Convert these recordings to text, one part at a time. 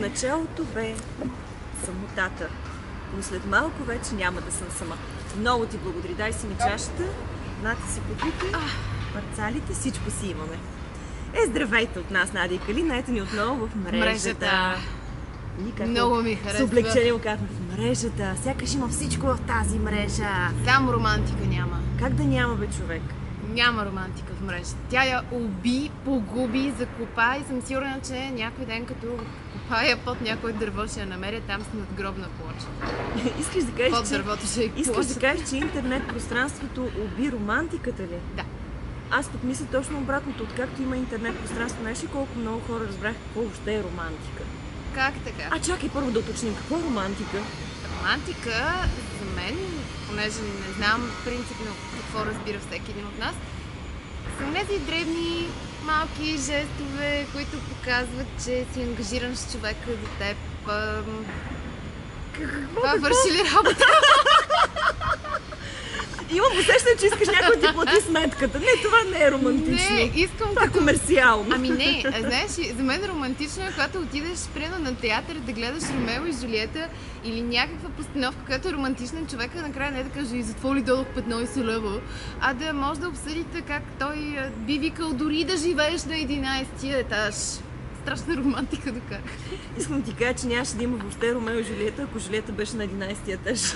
началото бе самотата, но след малко вече няма да съм сама. Много ти благодаря. Дай си ми чашата, нати си подвикай, парцалите, всичко си имаме. Здравейте от нас, Надя и Калина. Ето ни отново в мрежата. Много ми харесва. С облегчение го казвам, в мрежата. Сякаш има всичко в тази мрежа. Само романтика няма. Как да няма, бе, човек? Няма романтика в мрежата. Тя я уби, погуби, закопа и съм сигурна, че някой ден, като копая под някой дърво, ще я намеря там с надгробна плоча. Искаш да кажеш, под дървото ще искаш да кажеш, че интернет пространството уби романтиката ли? Да. Аз пък мисля точно обратното. Откакто има интернет пространство, знаеш ли колко много хора разбрах какво въобще е романтика? Как така? Чакай първо да уточним. Какво е романтика? Романтика, за мен, понеже не знам принципно какво разбира всеки един от нас, са тези дребни, малки жестове, които показват, че си ангажиран с човека до теб. Това върши ли работа? Имам усещане, че искаш някой да ти плати сметката. Не, това не е романтично. Не, искам това е комерциално. Ами не, знаеш, за мен романтично е, когато отидеш примерно на театър да гледаш Ромео и Джулиета или някаква постановка, която е романтична, човека накрая не да каже и за какво ли дадох 15 лева, а да може да обсъдите как той би викал дори да живееш на 11-ти етаж. Страшна романтика докарах. Искам ти кажа, че нямаше да има въобще Ромео и Жулиета, ако Жулиета беше на 11-ти етаж.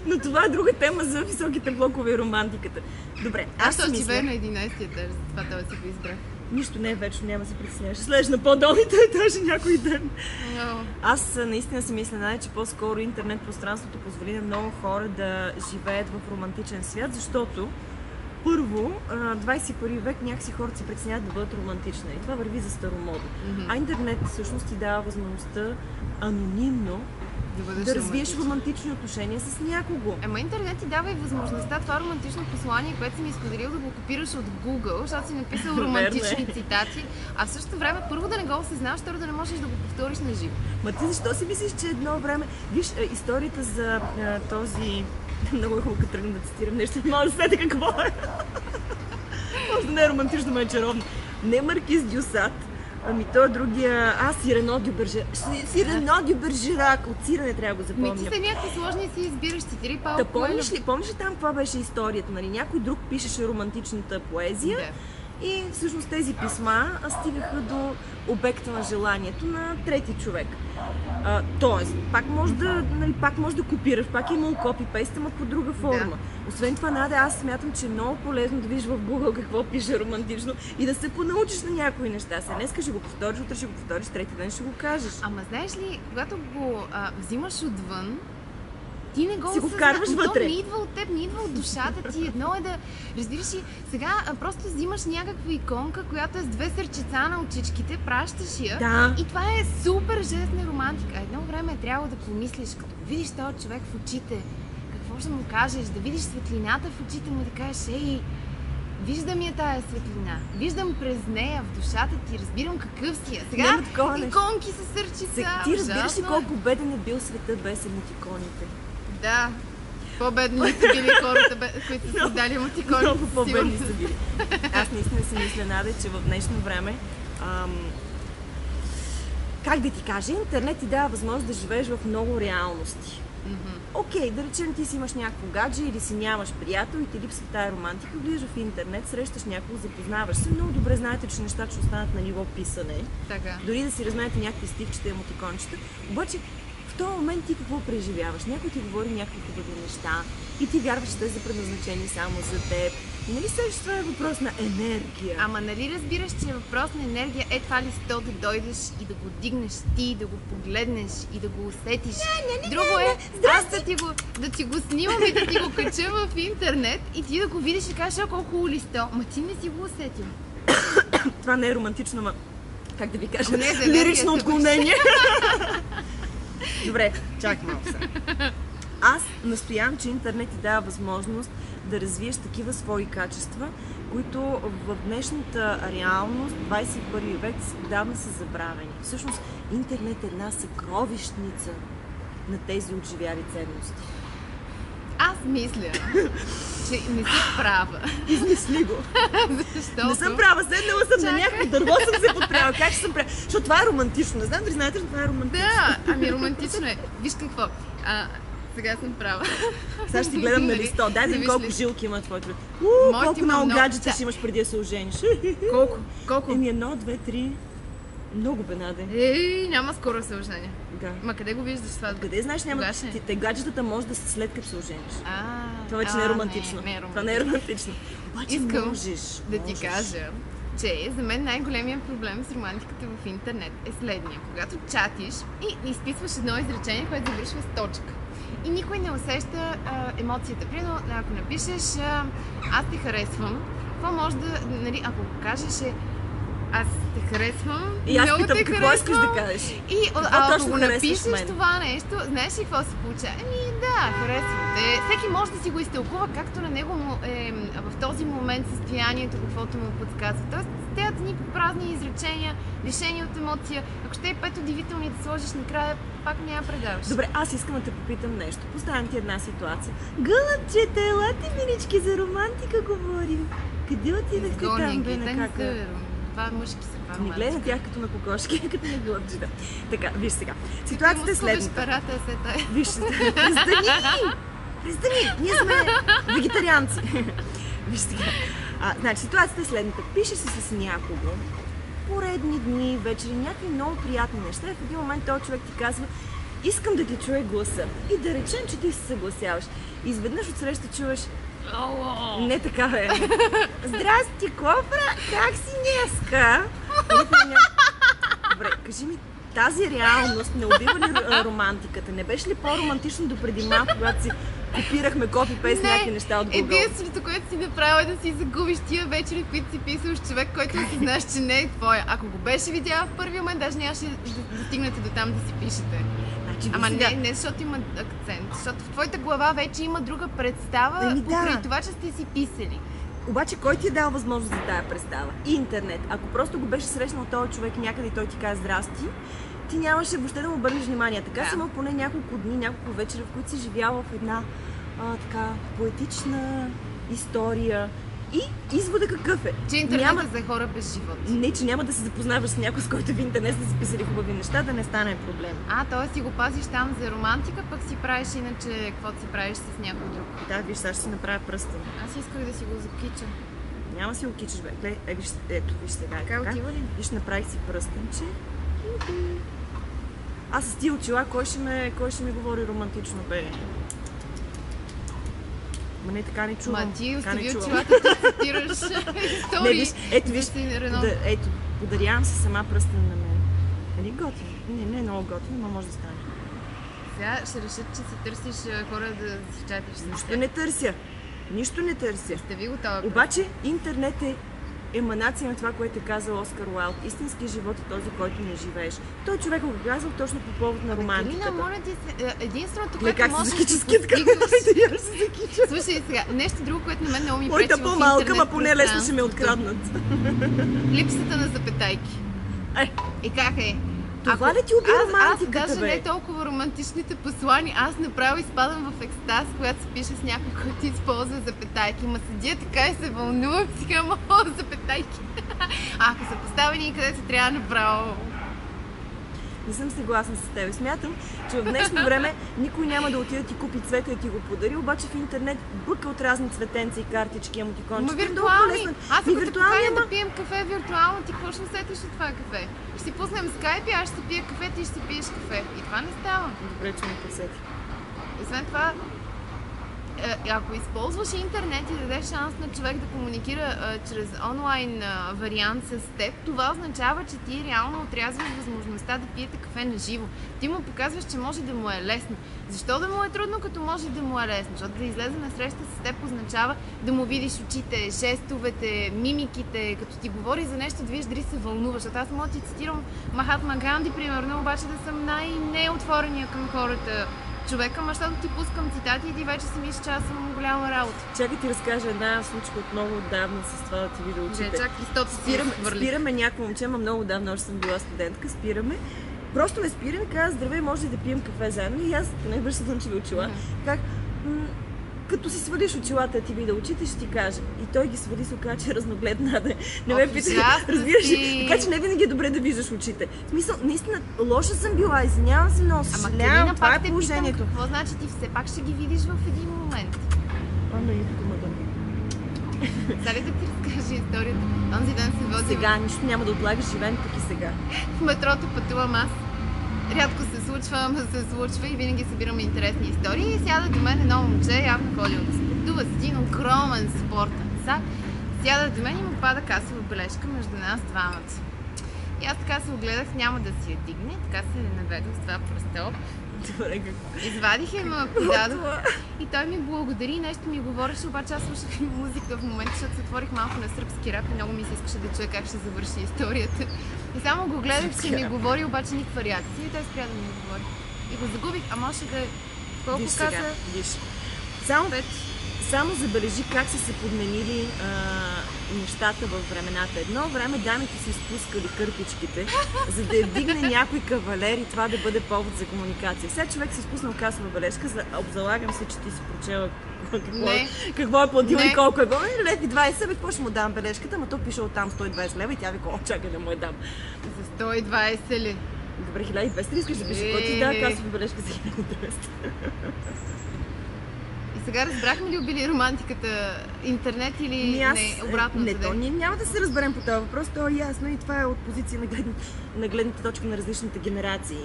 Но това е друга тема за високите блокове и романтиката. Добре, аз ще живея на 11-ти етаж, за това си го избрах. Нищо не е вечно, няма да се притесняваш. Слежа на по-долните етажи някой ден. No. Аз наистина си мисля, че по-скоро интернет пространството позволи на много хора да живеят в романтичен свят, защото първо, 21 век някакси хората се притесняват да бъдат романтични. И това върви за старомодно. А интернет всъщност ти дава възможността анонимно да развиеш романтични отношения с някого. Ама интернет ти дава и възможността това романтично послание, което си ми изподелил, да го копираш от Google, защото си написал романтични цитати, а в същото време първо да не го осъзнаваш, второ да не можеш да го повториш на живо. Ма ти защо си мислиш, че едно време... Виж, историята за този... Много е хубаво, като тръгна да цитирам нещо, не мога да сета какво е. Може да не е романтично, но е чаровно. Не Маркиз Дюсат, ами той е другия... Сирено дю Бержерак. Сирено дю Бержерак. От Сиране трябва да го запомня. Ти са някакви сложни и си избираш 4 палко. Помниш ли там каква беше историята? Нали? Някой друг пишеше романтичната поезия. Да. И всъщност тези писма стигаха до обекта на желанието на трети човек. Тоест, пак може да копираш, пак има копи-пейст, ама по друга форма. Да. Освен това, Надя, аз смятам, че е много полезно да видиш в Google какво пише романтично и да се понаучиш на някои неща. Днес ще го повториш, утре ще го повториш, трети ден ще го кажеш. Ама знаеш ли, когато го взимаш отвън, ти не го си го вкарваш вътре. То не идва от теб, не идва от душата ти. Едно е да разбираш и сега просто взимаш някаква иконка, която е с 2 сърчица на очичките, пращаш я. Да. И това е супер жест на романтика. Едно време е трябвало да помислиш, като видиш този човек в очите, какво ще му кажеш, да видиш светлината в очите му и да кажеш, ей, виждам я тая светлина, виждам през нея в душата ти, разбирам какъв си. Сега иконки с сърчица. Ти разбираш ли колко беден е бил света без емотиконите? Да, по-бедни са били хората, които са създали емотикони. Много по-бедни са били. Аз наистина си мисля, Надя, че в днешно време как да ти кажа, интернет ти дава възможност да живееш в много реалности. Окей, да речем, ти си имаш някакво гадже или си нямаш приятел и ти липсва тая романтика, влизаш в интернет, срещаш някого, запознаваш се. Много добре знаете, че нещата ще останат на ниво писане. Така. Дори да си разменете някакви стивчета, емотикончета. Обаче в този момент ти какво преживяваш? Някой ти говори някакви хубави неща и ти вярваш, че те са предназначени само за теб. Нали се, че това е въпрос на енергия? Ама нали разбираш, че е въпрос на енергия е това ли си то да дойдеш и да го дигнеш ти, да го погледнеш и да го усетиш? Друго е аз да ти го снимам и да ти го кача в интернет и ти да го видиш и кажеш, колко хубаво ли сто. Ма ти не си го усетил. Това не е романтично, ма как да ви кажа, не, лирично отклонение. Добре, чак малко сега. Аз настоявам, че интернет ти дава възможност да развиеш такива свои качества, които в днешната реалност, 21 век, давно са забравени. Всъщност, интернет е една съкровищница на тези отживяли ценности. Аз мисля, че не си права. Измисли го. Защото... Не съм права, седнала съм на някакво дърво, съм се подправила. Как ще съм права? Защото това е романтично. Не знам дали знаете, че това е романтично. Да, ами романтично е. Виж какво. Сега съм права. Сега ще ти гледам на листо. Дай да видим колко жилки има твоето. Колко много гаджета ще имаш преди да се ожениш. Колко? Еми 1, 2, 3. Много бе, Наде. Няма скоро се оженя. Да. Ма къде го виждаш това? Къде знаеш, няма. Те гаджетата може да са след като се ожениш. Това вече не е романтично. Това не е романтично. Обаче искам можеш. Да ти кажа, че за мен най-големият проблем с романтиката в интернет е следния. Когато чатиш и изписваш едно изречение, което завършва с точка. И никой не усеща емоцията. Примерно, ако напишеш аз те харесвам, какво може да, нали, ако кажеш аз те харесвам, и аз много питам, те какво искаш харесвам. да кажеш? И ако го напишеш това нещо, знаеш ли какво се получава? Да, харесвам те. Всеки може да си го изтълкува, както на него му е в този момент състоянието, каквото му подсказва. Тоест, тези ни празни изречения, лишени от емоция. Ако ще е 5 удивителни да сложиш накрая, пак няма предаваш. Добре, аз искам да те попитам нещо. Поставям ти една ситуация. Гълъбчета, елате, милички, за романтика говорим. Къде отидахте там, бе, на кака? Това мъжки са, това не гледай на тях като на кокошки, като на гълъбчета. Така, виж сега. Ситуацията е следната. Перата, виж, престани, ние сме вегетарианци. Виж сега. Значи, ситуацията е следната. Пише си с някого, поредни дни, вечери, някакви много приятни неща. В един момент този човек ти казва: искам да ти чуя гласа. И да речем, че ти се съгласяваш. Изведнъж отсреща чуваш: не така е. Здрасти, Кофра, как си днеска? Добре, кажи ми, тази реалност не убива ли романтиката? Не беше ли по-романтично допреди малко, когато си копирахме копи-пейст някакви неща от Google? Единственото, което си направила е да си загубиш тия вечери, в които си писал с човек, който си знаеш, че не е твоя. Ако го беше видяла в първи момент, даже нямаше да стигнете до там да си пишете. Ама не защото има акцент, защото в твоята глава вече има друга представа покрай това, че сте си писали. Обаче кой ти е дал възможност за тая представа? Интернет. Ако просто го беше срещнал този човек някъде и той ти каза здрасти, ти нямаше въобще да му обърнеш внимание. Така си имал поне няколко дни, няколко вечера, в които си живяла в една така поетична история. И извода какъв е? Че интернет е за хора без живот. Не, че няма да се запознаваш с някой, с който в интернет да си писали хубави неща, да не стане проблем. Т.е. си го пазиш там за романтика, пък си правиш иначе каквото си правиш с някой друг. Да, виж, сега ще си направя пръстен. Аз исках да си го закича. Няма си го кичаш, бе. Гледай, виж, ето, виж сега. Така отива ли? Виж, направих си пръстенче. Аз с тия очила, кой ще ми говори романтично, бе? Ма не, така не чувам. Ма ти остави очилата, ти цитираш истории. Не, виж, ето, подарявам се сама пръстен на мен. Нали готин? Не е много готин, но може да стане. Сега ще решат, че си търсиш хора да си чатиш с тях. Нищо не търся. Остави го това. Обаче интернет е еманация на това, което е казал Оскар Уайлд. Истински живот е този, който не живееш. Той човек го казал точно по повод на романтиката. Моля ти се, единственото, което можеш да постигнеш... Слушай сега, нещо друго, което на мен много ми пречи в интернет. Моята по-малка, ма поне лесно ще ме откраднат. Липсата на запетайки. И как е? Това ли ти убива романтиката, аз даже бе? не толкова романтичните послания, аз направо изпадам в екстаз, когато се пише с някой, който използва запетайки. Ма седя така и се вълнувам, сега мога запетайки. Ако са поставени където трябва направо. Не съм съгласна с теб. Смятам, че в днешно време никой няма да отиде да ти купи цвета и ти го подари, обаче в интернет бъка от разни цветенца и картички, емотикончета. Ма виртуални! Аз ако те поканя да пием кафе виртуално, ти какво ще усетиш от това кафе? Ще си пуснем скайп и аз ще пия кафе, ти ще си пиеш кафе. И това не става. Добре, че ме посети. Освен това, ако използваш интернет и дадеш шанс на човек да комуникира чрез онлайн вариант с теб, това означава, че ти реално отрязваш възможността да пиете кафе на живо. Ти му показваш, че може да му е лесно. Защо да му е трудно, като може да му е лесно? Защото да излезе на среща с теб означава да му видиш очите, жестовете, мимиките, като ти говори за нещо, да видиш дали се вълнуваш. Защото аз мога да ти цитирам Махатма Ганди, примерно, обаче да съм най-неотворения към хората човека, защото ти пускам цитати и ти вече си мислиш, че аз съм голяма работа. Чакай ти разкажа една случка от много отдавна с това да ти видя очите. Спираме някакво момче, ама много отдавна, още съм била студентка, спираме. Просто ме спираме, каза: здравей, може ли да пием кафе заедно? И аз, поне беше слънчеви очила, как като си свалиш очилата, ти видя очите, ще ти каже. И той ги свали, се оказа, че е разногледна. Не ме питай, разбираш ли? Така че не винаги е добре да виждаш очите. В смисъл, наистина, лоша съм била, извинявам се много, съжалявам, това е положението. Какво значи ти все пак ще ги видиш в един момент? Ама и тук мъдър. Сега ли да ти разкажа историята? Онзи ден се води. Сега нищо няма да отлагаш, живеем тук и сега. В метрото пътувам аз. Рядко се случва, ама се случва и винаги събираме интересни истории. И сяда до мен едно момче, явно ходил да спортува с един огромен спортен сак. Сяда до мен и му пада касова бележка между нас двамата. И аз така се огледах, няма да си я дигне, така се наведох с това пръстел. Извадих и му подадох и той ми благодари, нещо ми говореше, обаче аз слушах музика в момента, защото се отворих малко на сръбски рап и много ми се искаше да чуя как ще завърши историята. И само го гледах, че ми говори, обаче никаква реакция и той спря да ми говори. И го загубих, а може да е колко виж каза? Сега, виж. Само забележи как са се подменили нещата във времената. Едно време дамите си изпускали кърпичките, за да я вдигне някой кавалер и това да бъде повод за комуникация. Сега човек си изпуснал касова бележка, обзалагам се, че ти си прочела какво е платил и колко е горе. Лев и 20, бе, какво ще му дам бележката, ама то пише оттам 120 лева и тя вика, о, чакай да му я дам. За 120 ли? Добре, 1200 искаш да пише, който ти дава касова бележка за 1200. Сега разбрахме ли убили романтиката интернет или не, обратно? Не, то ние няма да се разберем по този въпрос, то е ясно и това е от позиция на гледната точка на различните генерации.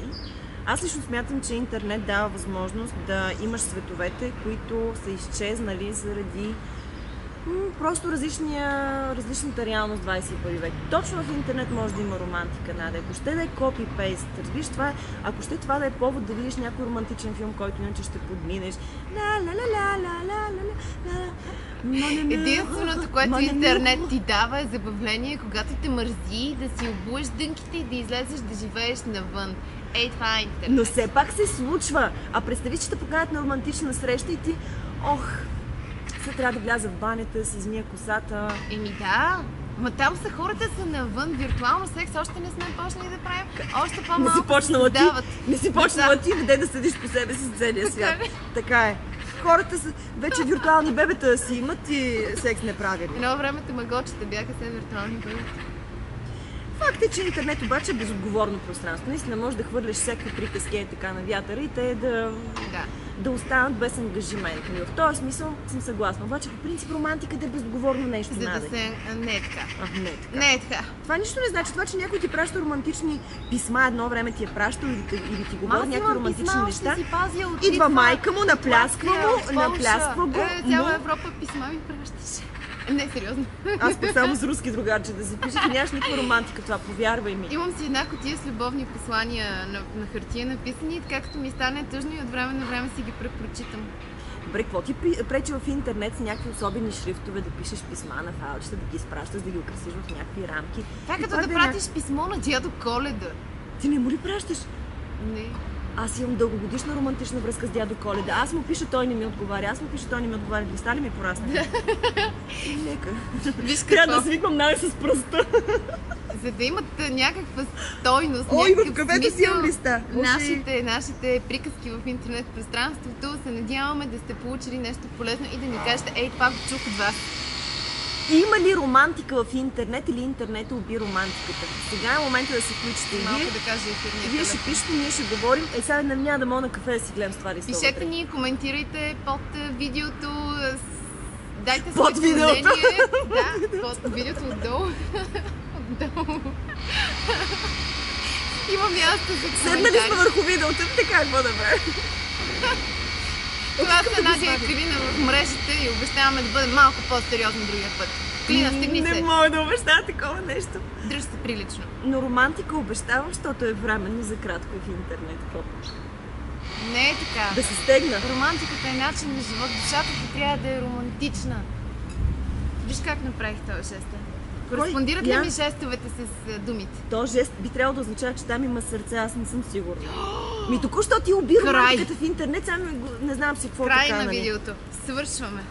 Аз лично смятам, че интернет дава възможност да имаш световете, които са изчезнали заради просто различната реалност в 21 век. Точно в интернет може да има романтика, Надя. Ако ще да е копи-пейст, разбираш това, ако ще това да е повод да видиш някой романтичен филм, който иначе ще подминеш. Единственото, което интернет ти дава е забавление, когато те мързи, да си обуеш дънките и да излезеш да живееш навън. Ей, това е интернет. Но все пак се случва. А представи, че те поканят на романтична среща и ти, сега трябва да вляза в банята, да си измия косата. Еми да, ма там са хората са навън, виртуално секс още не сме почнали да правим, още по-малко не си почнала се създават. Не си почнала ти, къде да седиш по себе си с целия свят. Така е. Хората са вече виртуални бебета си имат и секс не правят. Едно време тамагочета бяха все виртуални бебета. Факт е, че интернет обаче е безотговорно пространство. Наистина можеш да хвърляш всякакви приказки така на вятъра и те да останат без ангажимент. В този смисъл съм съгласна. Обаче по принцип романтиката е безотговорно нещо. За да се... Не е така. Не е така. Не е така. Това нищо не значи. Това, че някой ти праща романтични писма, едно време ти е пращал или ти говори някакви романтични неща. Идва майка му, наплясква го. Цяла Европа писма ми пращаше. Не, сериозно. Аз пък само с руски другарче да си пишеш и нямаш никаква романтика това, повярвай ми. Имам си една кутия с любовни послания на хартия написани и така като ми стане тъжно и от време на време си ги препрочитам. Добре, какво ти пречи в интернет с някакви особени шрифтове да пишеш писма на файлчета, да ги изпращаш, да ги украсиш в някакви рамки? Това като да пратиш писмо на дядо Коледа. Ти не му ли пращаш? Не. Аз имам дългогодишна романтична връзка с дядо Коледа. Аз му пиша, той не ми отговаря. Аз му пиша, той не ми отговаря. Листа ли ми порасна? Нека. Трябва да свиквам най с пръста. За да имат някаква стойност, ой, в кафето си имам листа. Нашите приказки в интернет пространството, се надяваме да сте получили нещо полезно и да ни кажете, ей, това го чух от вас. Има ли романтика в интернет или интернет уби романтиката? Сега е момента да се включите и вие. Малко да кажа ефирния. Вие ще пишете, ние ще говорим. Сега няма да мога на кафе да си гледам с това листа. Пишете ни, коментирайте под видеото. Дайте под видеото. Да, под видеото отдолу. Отдолу. Има място за коментари. Седнали сме върху видеото, така какво да правим? Това са Надя и Калина в мрежите и обещаваме да бъдем малко по-сериозни другия път. Клина, стегни се. Не мога да обещая такова нещо. Дръж се прилично. Но романтика обещавам, защото е временно за кратко в интернет. Не е така. Да се стегна. Романтиката е начин на живот. Душата ти трябва да е романтична. Виж как направих този жест. Кореспондират ли ми жестовете с думите? Този жест би трябвало да означава, че там има сърце, аз не съм сигурна. Ми току-що ти уби романтиката в интернет, само не знам си какво край така. Край на видеото. Свършваме.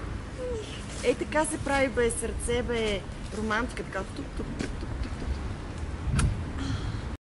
Ей така се прави, бе, сърце, бе, романтика, така тук.